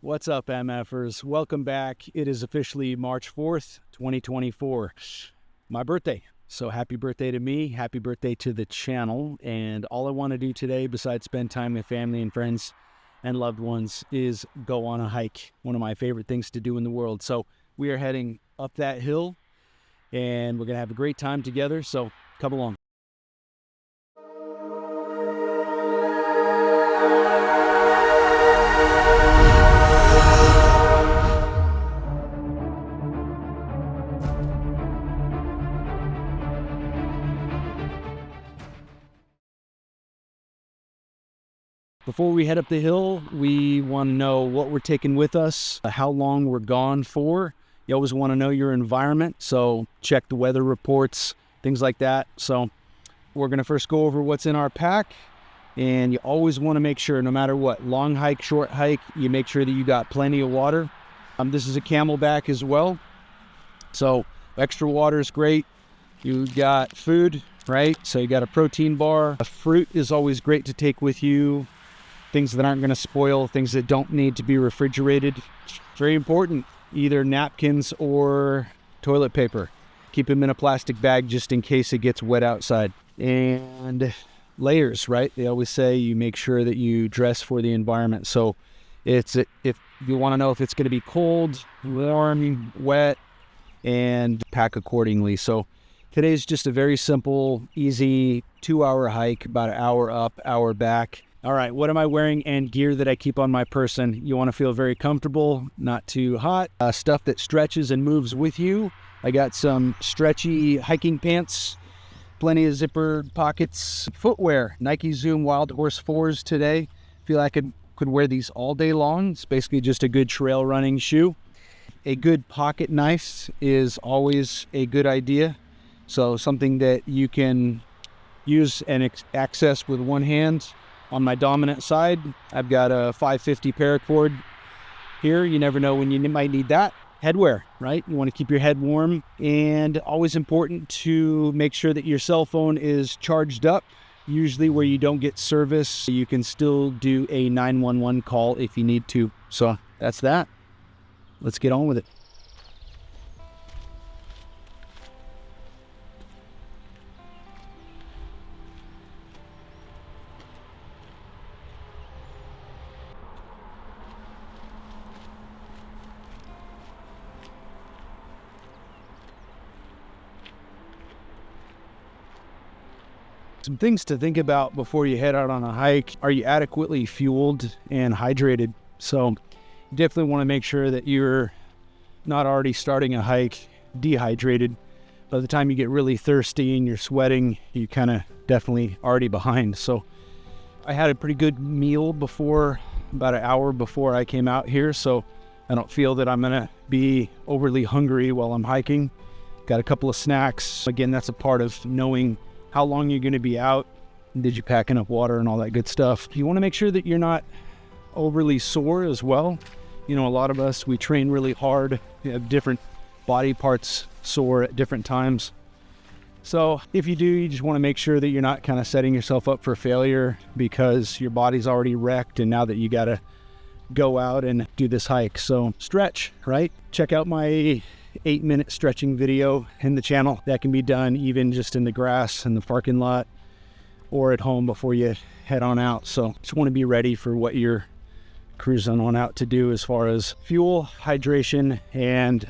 What's up, MF'ers? Welcome back. It is officially March 4th, 2024. My birthday. So happy birthday to me. Happy birthday to the channel. And all I want to do today, besides spend time with family and friends and loved ones, is go on a hike. One of my favorite things to do in the world. So we are heading up that hill and we're going to have a great time together. So come along. Before we head up the hill, we want to know what we're taking with us, how long we're gone for. You always want to know your environment, so check the weather reports, things like that. So we're going to first go over what's in our pack, and you always want to make sure, no matter what, long hike, short hike, you make sure that you got plenty of water. This is a Camelback as well, so extra water is great. You got food, right? So you got a protein bar. A fruit is always great to take with you. Things that aren't going to spoil, things that don't need to be refrigerated. Very important, either napkins or toilet paper. Keep them in a plastic bag just in case it gets wet outside. And layers, right? They always say you make sure that you dress for the environment. So if you want to know if it's going to be cold, warm, wet, and pack accordingly. So today's just a very simple, easy 2-hour hike, about an hour up, hour back. All right, what am I wearing and gear that I keep on my person? You want to feel very comfortable, not too hot. Stuff that stretches and moves with you. I got some stretchy hiking pants, plenty of zipper pockets, footwear, Nike Zoom Wild Horse 4s today. Feel like I could wear these all day long. It's basically just a good trail running shoe. A good pocket knife is always a good idea. So something that you can use and access with one hand. On my dominant side, I've got a 550 paracord here. You never know when you might need that. Headwear, right? You want to keep your head warm, and always important to make sure that your cell phone is charged up. Usually where you don't get service, you can still do a 911 call if you need to. So that's that. Let's get on with it. Some things to think about before you head out on a hike. Are you adequately fueled and hydrated? So you definitely want to make sure that you're not already starting a hike dehydrated. By the time you get really thirsty and you're sweating, you kind of definitely already behind. So I had a pretty good meal before, about an hour before I came out here. So I don't feel that I'm going to be overly hungry while I'm hiking. Got a couple of snacks. Again, that's a part of knowing how long you're going to be out. Did you pack enough water and all that good stuff? You want to make sure that you're not overly sore as well. You know, a lot of us, we train really hard. We have different body parts sore at different times. So if you do, you just want to make sure that you're not kind of setting yourself up for failure because your body's already wrecked and now that you got to go out and do this hike. So stretch, right? Check out my 8-minute stretching video in the channel. That can be done even just in the grass in the parking lot or at home before you head on out. So just want to be ready for what you're cruising on out to do as far as fuel, hydration, and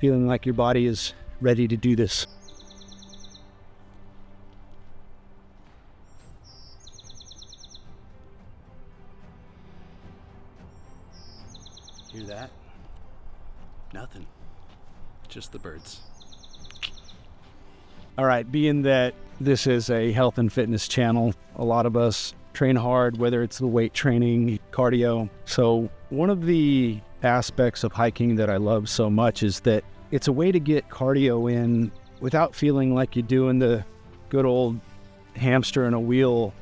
feeling like your body is ready to do this. Hear that? Nothing. Just the birds. All right, being that this is a health and fitness channel, a lot of us train hard, whether it's the weight training, cardio. So one of the aspects of hiking that I love so much is that it's a way to get cardio in without feeling like you're doing the good old hamster in a wheel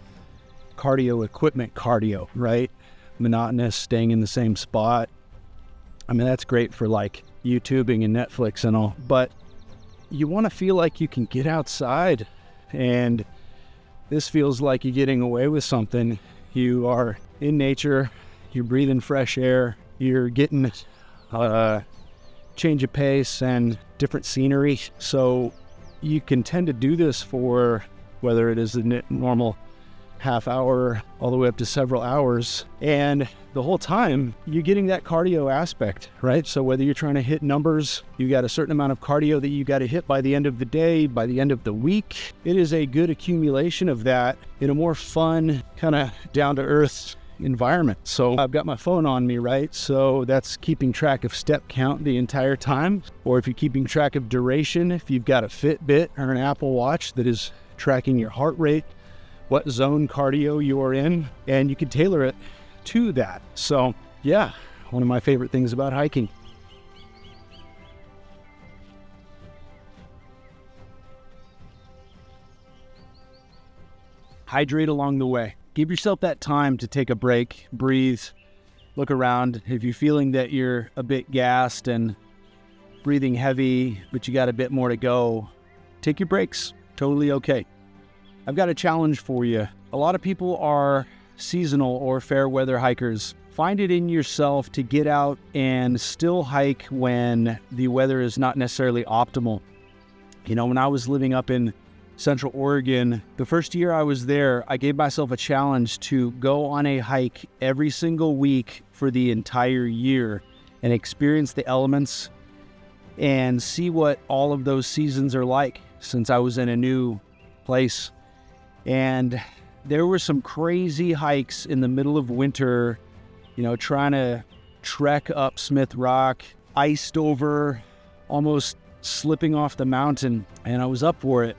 cardio equipment cardio, right? Monotonous, staying in the same spot. I mean, that's great for like YouTubing and Netflix and all, but you want to feel like you can get outside, and this feels like you're getting away with something. You are in nature, you're breathing fresh air, You're getting change of pace and different scenery. So you can tend to do this for whether it is a normal half hour all the way up to several hours. And the whole time you're getting that cardio aspect, right? So whether you're trying to hit numbers, you got a certain amount of cardio that you got to hit by the end of the day, by the end of the week. It is a good accumulation of that in a more fun, kind of down to earth environment. So I've got my phone on me, right? So that's keeping track of step count the entire time. Or if you're keeping track of duration, if you've got a Fitbit or an Apple Watch that is tracking your heart rate, what zone cardio you are in, and you can tailor it to that. So yeah, one of my favorite things about hiking. Hydrate along the way. Give yourself that time to take a break, breathe, look around. If you're feeling that you're a bit gassed and breathing heavy, but you got a bit more to go, take your breaks. Totally okay. I've got a challenge for you. A lot of people are seasonal or fair weather hikers. Find it in yourself to get out and still hike when the weather is not necessarily optimal. You know, when I was living up in Central Oregon, the first year I was there, I gave myself a challenge to go on a hike every single week for the entire year and experience the elements and see what all of those seasons are like, since I was in a new place. And there were some crazy hikes in the middle of winter, you know, trying to trek up Smith Rock, iced over, almost slipping off the mountain, and I was up for it.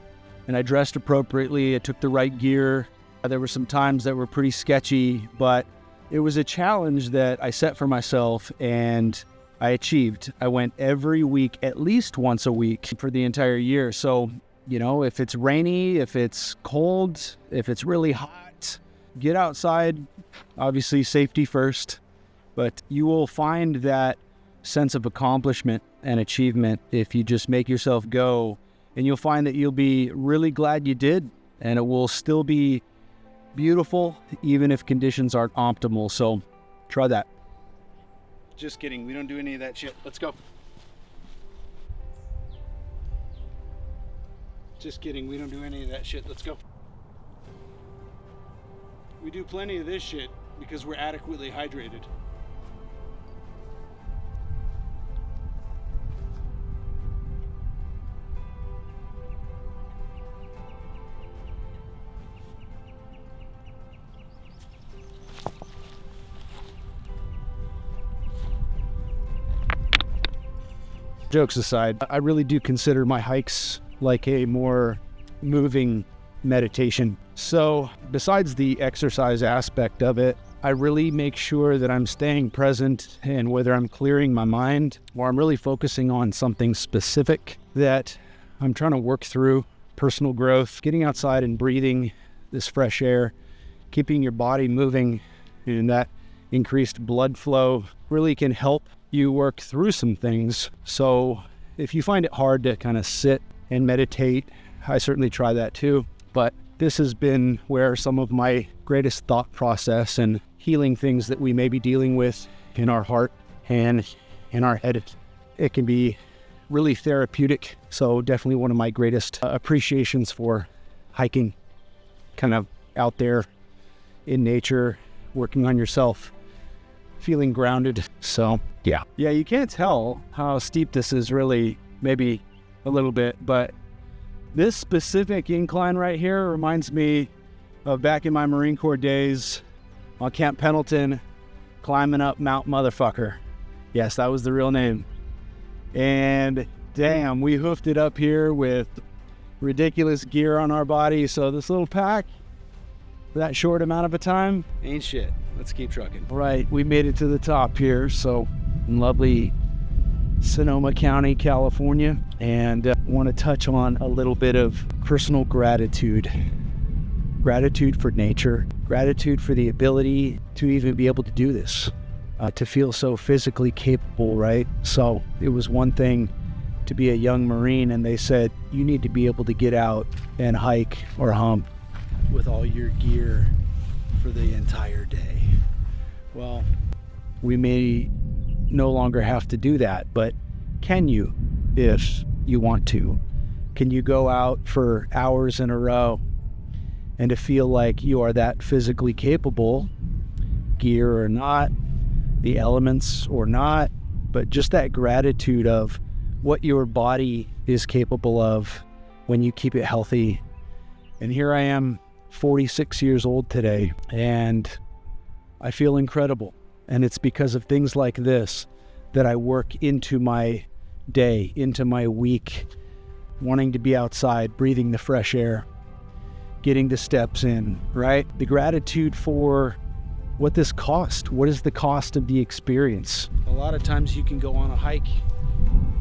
And I dressed appropriately. I took the right gear. There were some times that were pretty sketchy, but it was a challenge that I set for myself and I achieved. I went every week, at least once a week for the entire year. So, you know, if it's rainy, if it's cold, if it's really hot, get outside. Obviously, safety first, but you will find that sense of accomplishment and achievement if you just make yourself go. And you'll find that you'll be really glad you did, and it will still be beautiful even if conditions aren't optimal. So try that. Just kidding. We don't do any of that shit. Let's go. Just kidding. We don't do any of that shit. Let's go. We do plenty of this shit because we're adequately hydrated. Jokes aside, I really do consider my hikes like a more moving meditation. So besides the exercise aspect of it, I really make sure that I'm staying present, and whether I'm clearing my mind or I'm really focusing on something specific that I'm trying to work through, personal growth, getting outside and breathing this fresh air, keeping your body moving, and that increased blood flow really can help you work through some things. So if you find it hard to kind of sit and meditate, I certainly try that too. But this has been where some of my greatest thought process and healing things that we may be dealing with in our heart and in our head, it can be really therapeutic. So definitely one of my greatest appreciations for hiking, kind of out there in nature, working on yourself, feeling grounded. So yeah, you can't tell how steep this is, really, maybe a little bit, but this specific incline right here reminds me of back in my Marine Corps days on Camp Pendleton, climbing up Mount Motherfucker. Yes, that was the real name. And damn, we hoofed it up here with ridiculous gear on our body. So this little pack, for that short amount of a time, ain't shit. Let's keep trucking. All right, we made it to the top here. So in lovely Sonoma County, California, and want to touch on a little bit of personal gratitude. Gratitude for nature, gratitude for the ability to even be able to do this, to feel so physically capable, right? So it was one thing to be a young Marine and they said, you need to be able to get out and hike or hump with all your gear for the entire day. Well, we may no longer have to do that, but can you if you want to? Can you go out for hours in a row and to feel like you are that physically capable, gear or not, the elements or not, but just that gratitude of what your body is capable of when you keep it healthy. And here I am, 46 years old today, and I feel incredible. And it's because of things like this that I work into my day, into my week, wanting to be outside, breathing the fresh air, getting the steps in, right? The gratitude for what this cost. What is the cost of the experience? A lot of times you can go on a hike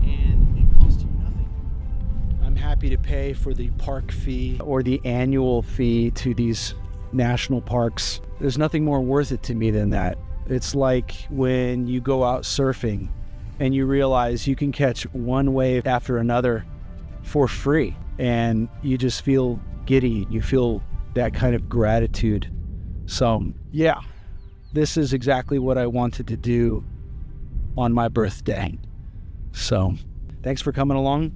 and it costs you nothing. I'm happy to pay for the park fee or the annual fee to these national parks. There's nothing more worth it to me than that. It's like when you go out surfing and you realize you can catch one wave after another for free, and you just feel giddy. You feel that kind of gratitude. So yeah, this is exactly what I wanted to do on my birthday. So thanks for coming along.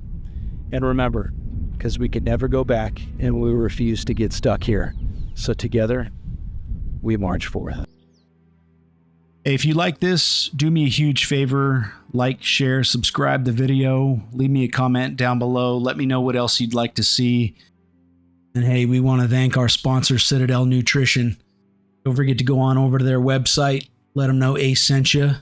And remember, because we could never go back and we refuse to get stuck here. So together, we march forth. If you like this, do me a huge favor. Like, share, subscribe the video. Leave me a comment down below. Let me know what else you'd like to see. And hey, we want to thank our sponsor, Citadel Nutrition. Don't forget to go on over to their website. Let them know Ace sent you.